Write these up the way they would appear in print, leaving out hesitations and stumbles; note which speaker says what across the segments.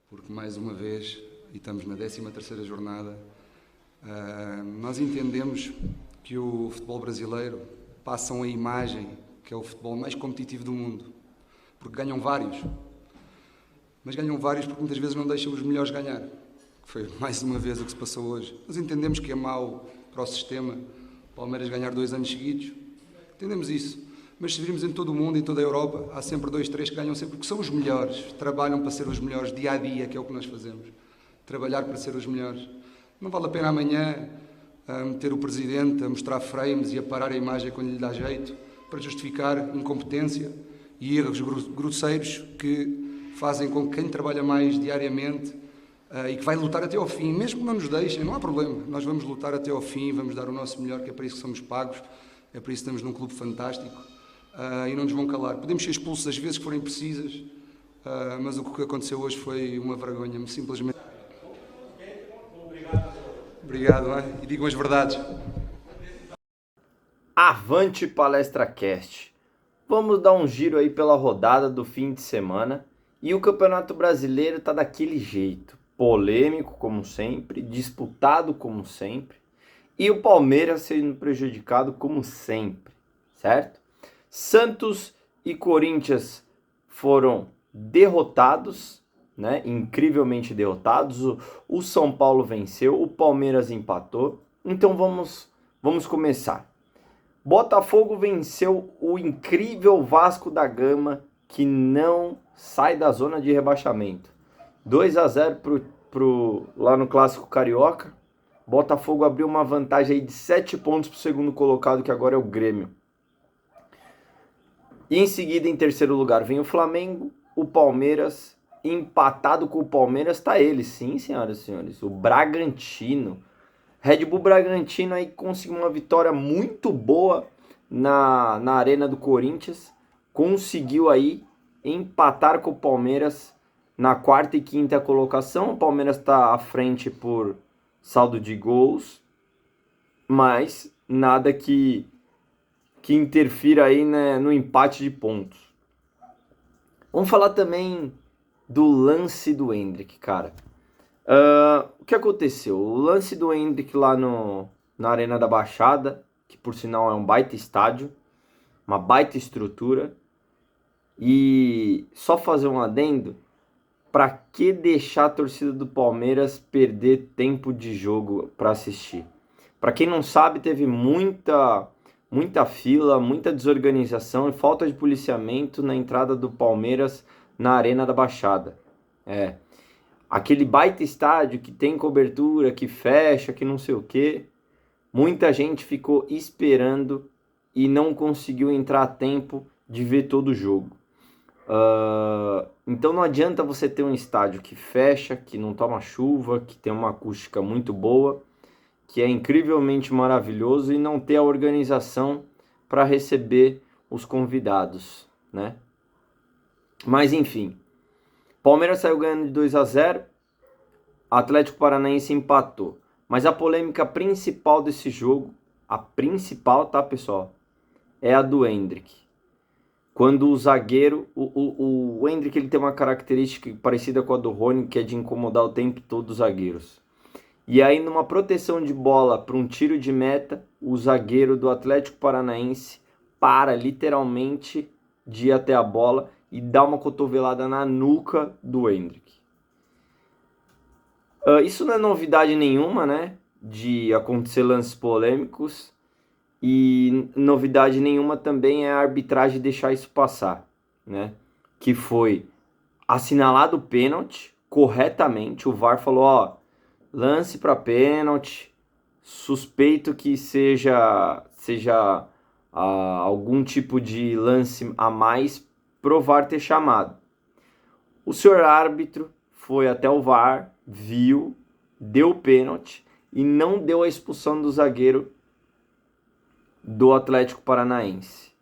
Speaker 1: porque mais uma vez, e estamos na 13ª jornada, nós entendemos que o futebol brasileiro passa a imagem que é o futebol mais competitivo do mundo, porque ganham vários, mas ganham vários porque muitas vezes não deixam os melhores ganhar, que foi mais uma vez o que se passou hoje. Nós entendemos que é mau para o sistema o Palmeiras ganhar 2 anos seguidos, entendemos isso, mas se virmos em todo o mundo, em toda a Europa, há sempre 2, 3 que ganham sempre, porque são os melhores, trabalham para ser os melhores dia a dia, que é o que nós fazemos, trabalhar para ser os melhores. Não vale a pena amanhã meter o presidente a mostrar frames e a parar a imagem quando lhe dá jeito, para justificar incompetência e erros grosseiros que fazem com que quem trabalha mais diariamente e que vai lutar até ao fim, mesmo que não nos deixem, não há problema, nós vamos lutar até ao fim, vamos dar o nosso melhor, que é para isso que somos pagos, é para isso que estamos num clube fantástico e não nos vão calar. Podemos ser expulsos às vezes que forem precisas, mas o que aconteceu hoje foi uma vergonha, simplesmente. Obrigado, e digam as verdades.
Speaker 2: Avante Palestra Cast. Vamos dar um giro aí pela rodada do fim de semana. E o Campeonato Brasileiro tá daquele jeito. Polêmico como sempre, disputado como sempre. E o Palmeiras sendo prejudicado como sempre, certo? Santos e Corinthians foram derrotados, né? Incrivelmente derrotados. O São Paulo venceu, o Palmeiras empatou. Então vamos começar. Botafogo venceu o incrível Vasco da Gama, que não sai da zona de rebaixamento. 2-0 lá no Clássico Carioca. Botafogo abriu uma vantagem aí de 7 pontos para o segundo colocado, que agora é o Grêmio. E em seguida, em terceiro lugar, vem o Flamengo, o Palmeiras. Empatado com o Palmeiras está ele, sim, senhoras e senhores, o Bragantino. Red Bull Bragantino aí conseguiu uma vitória muito boa na Arena do Corinthians. Conseguiu aí empatar com o Palmeiras na quarta e quinta colocação. O Palmeiras está à frente por saldo de gols, mas nada que interfira aí, né, no empate de pontos. Vamos falar também do lance do Endrick, cara. O que aconteceu? O lance do Endrick lá na Arena da Baixada, que por sinal é um baita estádio, uma baita estrutura. E só fazer um adendo, para que deixar a torcida do Palmeiras perder tempo de jogo para assistir? Para quem não sabe, teve muita fila, muita desorganização e falta de policiamento na entrada do Palmeiras na Arena da Baixada. Aquele baita estádio que tem cobertura, que fecha, que não sei o que. Muita gente ficou esperando e não conseguiu entrar a tempo de ver todo o jogo. Então não adianta você ter um estádio que fecha, que não toma chuva, que tem uma acústica muito boa, que é incrivelmente maravilhoso, e não ter a organização para receber os convidados, né? Mas enfim, Palmeiras saiu ganhando de 2-0, Atlético Paranaense empatou. Mas a polêmica principal desse jogo, a principal, tá, pessoal, é a do Endrick. Quando o zagueiro, o Endrick, ele tem uma característica parecida com a do Rony, que é de incomodar o tempo todo os zagueiros. E aí, numa proteção de bola para um tiro de meta, o zagueiro do Atlético Paranaense para literalmente de ir até a bola e dá uma cotovelada na nuca do Endrick. Isso não é novidade nenhuma, né? De acontecer lances polêmicos. E novidade nenhuma também é a arbitragem deixar isso passar, né? Que foi assinalado o pênalti corretamente. O VAR falou, lance para pênalti, suspeito que seja algum tipo de lance a mais pro VAR ter chamado. O senhor árbitro foi até o VAR, viu, deu o pênalti e não deu a expulsão do zagueiro do Atlético Paranaense.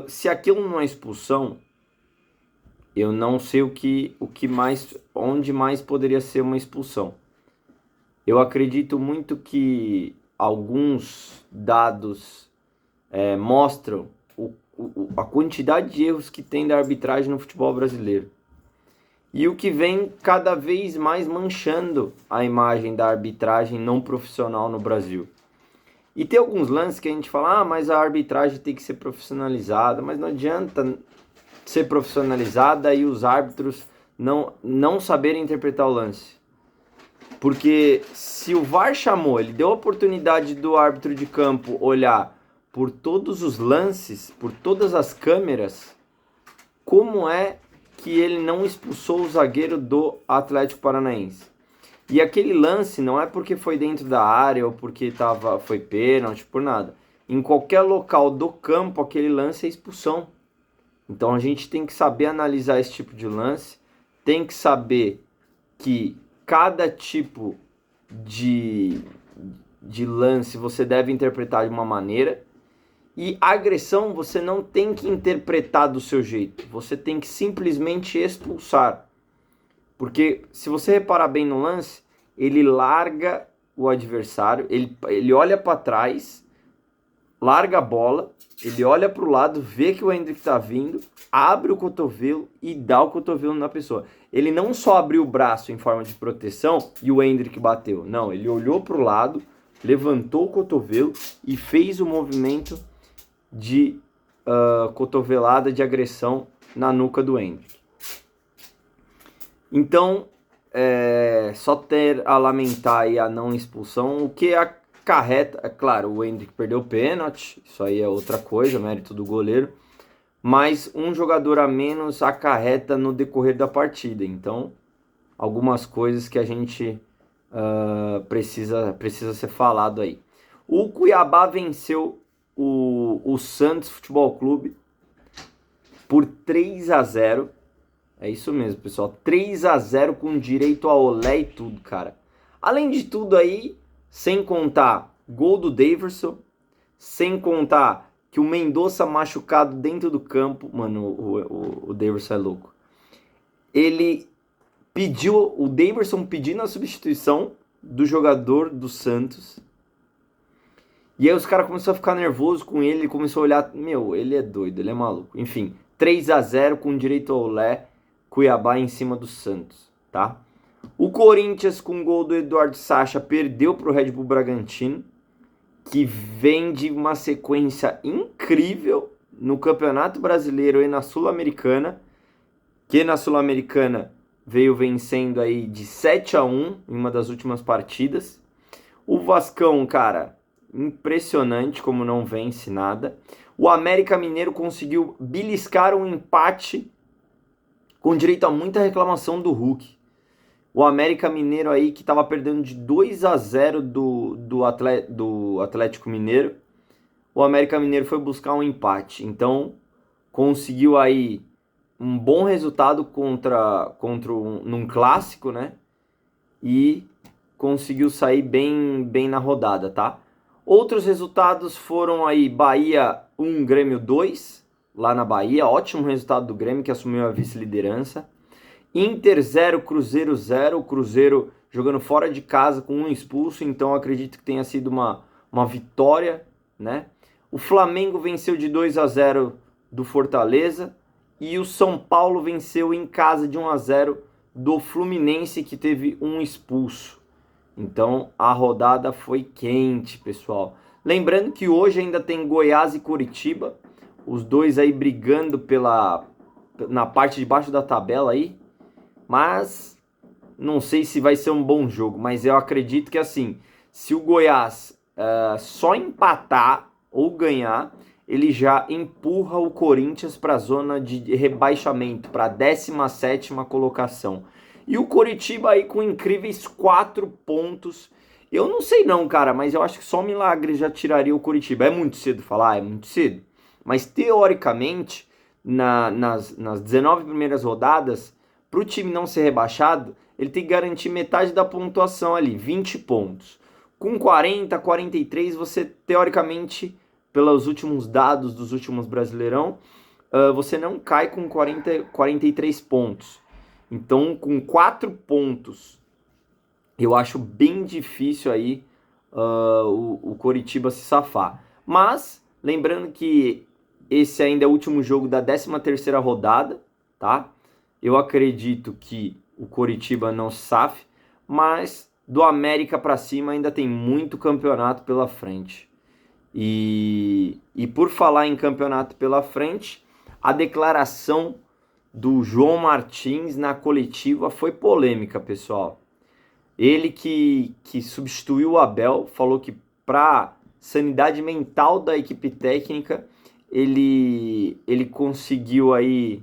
Speaker 2: Se aquilo não é expulsão, eu não sei onde mais poderia ser uma expulsão. Eu acredito muito que alguns dados mostram a quantidade de erros que tem da arbitragem no futebol brasileiro. e o que vem cada vez mais manchando a imagem da arbitragem não profissional no Brasil. E tem alguns lances que a gente fala, mas a arbitragem tem que ser profissionalizada, mas não adianta ser profissionalizada e os árbitros não saberem interpretar o lance. Porque se o VAR chamou, ele deu a oportunidade do árbitro de campo olhar por todos os lances, por todas as câmeras, como é que ele não expulsou o zagueiro do Atlético Paranaense? E aquele lance não é porque foi dentro da área ou porque foi pênalti, por nada. Em qualquer local do campo, aquele lance é expulsão. Então a gente tem que saber analisar esse tipo de lance, tem que saber que cada tipo de lance você deve interpretar de uma maneira, e agressão você não tem que interpretar do seu jeito, você tem que simplesmente expulsar. Porque se você reparar bem no lance, ele larga o adversário, ele olha para trás, larga a bola, ele olha para o lado, vê que o Endrick está vindo, abre o cotovelo e dá o cotovelo na pessoa. Ele não só abriu o braço em forma de proteção e o Endrick bateu. Não, ele olhou para o lado, levantou o cotovelo e fez o movimento de cotovelada de agressão na nuca do Endrick. Então, só ter a lamentar aí a não expulsão, o que acarreta, é claro, o Endrick perdeu o pênalti, isso aí é outra coisa, mérito do goleiro, mas um jogador a menos acarreta no decorrer da partida. Então, algumas coisas que a gente precisa ser falado aí. O Cuiabá venceu o Santos Futebol Clube por 3-0. É isso mesmo, pessoal. 3-0 com direito a olé e tudo, cara. Além de tudo aí, sem contar gol do Daverson, sem contar que o Mendonça machucado dentro do campo, mano, o Daverson é louco. O Daverson pedindo a substituição do jogador do Santos. E aí os caras começaram a ficar nervosos com ele, começou a olhar, ele é doido, ele é maluco. Enfim, 3-0 com direito a olé, Cuiabá em cima do Santos, tá? O Corinthians, com o gol do Eduardo Sacha, perdeu para o Red Bull Bragantino, que vem de uma sequência incrível no Campeonato Brasileiro e na Sul-Americana, que na Sul-Americana veio vencendo aí de 7-1 em uma das últimas partidas. O Vascão, cara, impressionante como não vence nada. O América Mineiro conseguiu beliscar um empate com direito a muita reclamação do Hulk. O América Mineiro aí que estava perdendo de 2-0 do Atlético Mineiro. O América Mineiro foi buscar um empate. Então conseguiu aí um bom resultado num clássico, né? E conseguiu sair bem na rodada, tá? Outros resultados foram aí Bahia 1, Grêmio 2, lá na Bahia. Ótimo resultado do Grêmio, que assumiu a vice-liderança. Inter 0, Cruzeiro 0. O Cruzeiro jogando fora de casa com um expulso, então acredito que tenha sido uma vitória, né? O Flamengo venceu de 2-0 do Fortaleza. E o São Paulo venceu em casa de 1-0 do Fluminense, que teve um expulso. Então a rodada foi quente, pessoal. Lembrando que hoje ainda tem Goiás e Coritiba, os dois aí brigando na parte de baixo da tabela aí. Mas não sei se vai ser um bom jogo, mas eu acredito que assim, se o Goiás só empatar ou ganhar, ele já empurra o Corinthians para a zona de rebaixamento, para a 17ª colocação. E o Coritiba aí com incríveis 4 pontos. Eu não sei não, cara, mas eu acho que só um milagre já tiraria o Coritiba. É muito cedo falar, é muito cedo. Mas teoricamente, nas 19 primeiras rodadas, para o time não ser rebaixado, ele tem que garantir metade da pontuação ali, 20 pontos. Com 40, 43, você teoricamente, pelos últimos dados dos últimos Brasileirão, você não cai com 43 pontos. Então, com 4 pontos, eu acho bem difícil aí o Coritiba se safar. Mas, lembrando que esse ainda é o último jogo da 13ª rodada, tá? eu acredito que o Coritiba não safe, mas do América para cima ainda tem muito campeonato pela frente. E por falar em campeonato pela frente, a declaração do João Martins na coletiva foi polêmica, pessoal. Ele que substituiu o Abel, falou que para sanidade mental da equipe técnica, ele conseguiu aí...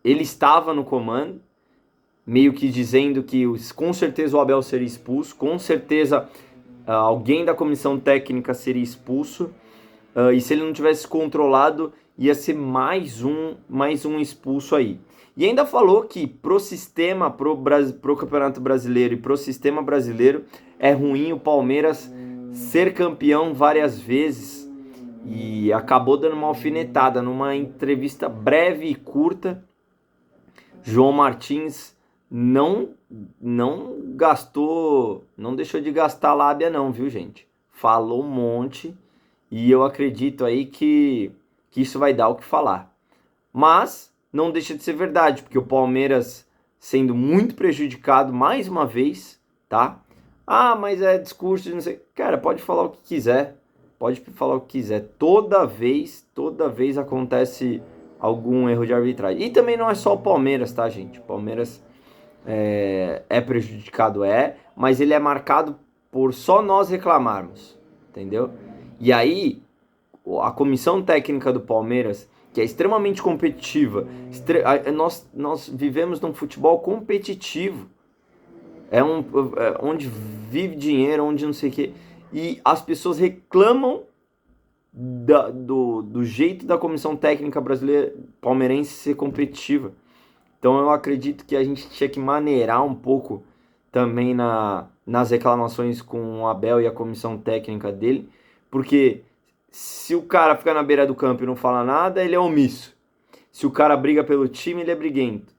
Speaker 2: ele estava no comando, meio que dizendo que com certeza o Abel seria expulso, com certeza alguém da comissão técnica seria expulso, e se ele não tivesse controlado, ia ser mais um expulso aí. E ainda falou que pro sistema, pro Campeonato Brasileiro e pro sistema brasileiro, é ruim o Palmeiras ser campeão várias vezes, e acabou dando uma alfinetada numa entrevista breve e curta. João Martins não deixou de gastar lábia não, viu, gente? Falou um monte e eu acredito aí que isso vai dar o que falar. Mas não deixa de ser verdade, porque o Palmeiras sendo muito prejudicado mais uma vez, tá? Ah, mas é discurso de não sei... Cara, pode falar o que quiser. Pode falar o que quiser. Toda vez acontece algum erro de arbitragem. E também não é só o Palmeiras, tá, gente? O Palmeiras é prejudicado, mas ele é marcado por só nós reclamarmos, entendeu? E aí, a comissão técnica do Palmeiras, que é extremamente competitiva, nós vivemos num futebol competitivo, onde vive dinheiro, onde não sei o quê, e as pessoas reclamam do jeito da comissão técnica brasileira palmeirense ser competitiva. Então eu acredito que a gente tinha que maneirar um pouco também nas reclamações com o Abel e a comissão técnica dele, porque se o cara fica na beira do campo e não fala nada, ele é omisso. Se o cara briga pelo time, ele é briguento.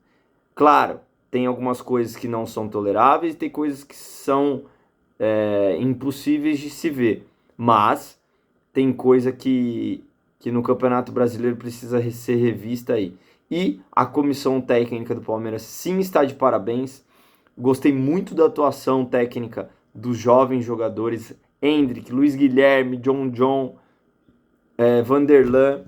Speaker 2: Claro, tem algumas coisas que não são toleráveis, tem coisas que são impossíveis de se ver, mas tem coisa que no Campeonato Brasileiro precisa ser revista aí. E a comissão técnica do Palmeiras sim está de parabéns. Gostei muito da atuação técnica dos jovens jogadores, Endrick, Luiz Guilherme, John, Vanderlan.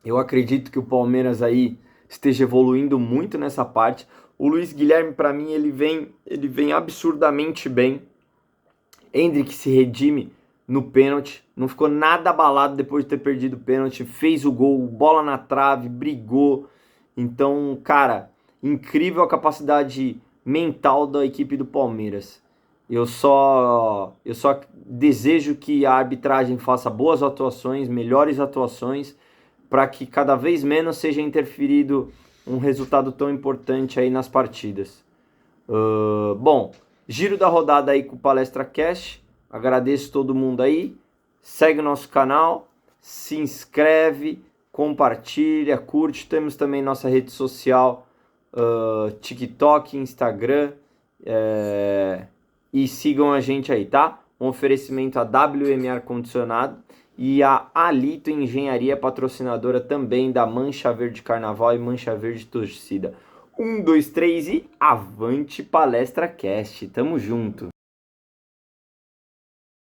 Speaker 2: Eu acredito que o Palmeiras aí esteja evoluindo muito nessa parte. O Luiz Guilherme, para mim, ele vem absurdamente bem. Endrick se redime no pênalti, não ficou nada abalado depois de ter perdido o pênalti, fez o gol, bola na trave, brigou. Então, cara, incrível a capacidade mental da equipe do Palmeiras. Eu só desejo que a arbitragem faça boas atuações, melhores atuações, para que cada vez menos seja interferido um resultado tão importante aí nas partidas. Bom, giro da rodada aí com o Palestra Cast. Agradeço todo mundo aí. Segue o nosso canal, se inscreve, compartilha, curte. Temos também nossa rede social, TikTok, Instagram. E sigam a gente aí, tá? Um oferecimento a WM Ar Condicionado e a Alito Engenharia, patrocinadora também da Mancha Verde Carnaval e Mancha Verde Torcida. 1, 2, 3 e avante Palestra Cast. Tamo junto.